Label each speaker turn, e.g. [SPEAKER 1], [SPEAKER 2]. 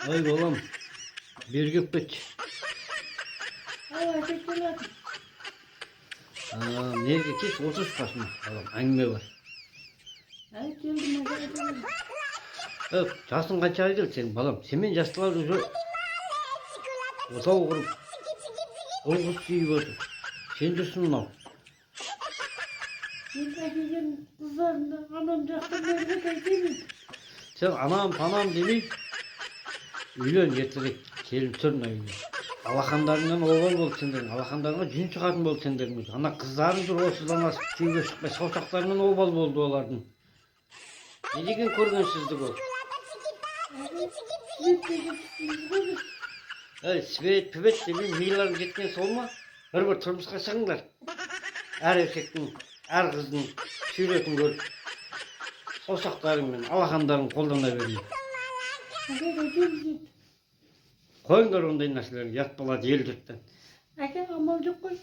[SPEAKER 1] Ой балам, берге өппет. Nerede kes, otur başına. Balam, әңгіме бар. Жасың қанша айдыр сен, балам? Семен жастылар уже отау құрып, ұл қыз сүйіп отыр. Сен жүрсің мынау. Сен анам демей, үйлен ертерек келіп тұрмай үйлен. Алақандарыңнан обал болды сендерің, алақандарыңа жүн шығатын болды сендерің. Ана қыздарың жүр осыдан асып күйге шықпай, саусақтарынан обал болды олардың. Не деген көргенсіздік ол? Свет, пібет демей миларың жеткен сол ма? Бір тұрмысқа шығыңдар. Әр еркектің, әр қыздың сүйретін көріп, саусақтарың мен алақандарың қолдана бермей. Қойыңдар ондай нәрселерді, ят балады ел жұрттан.
[SPEAKER 2] Әке амал жоқ қой.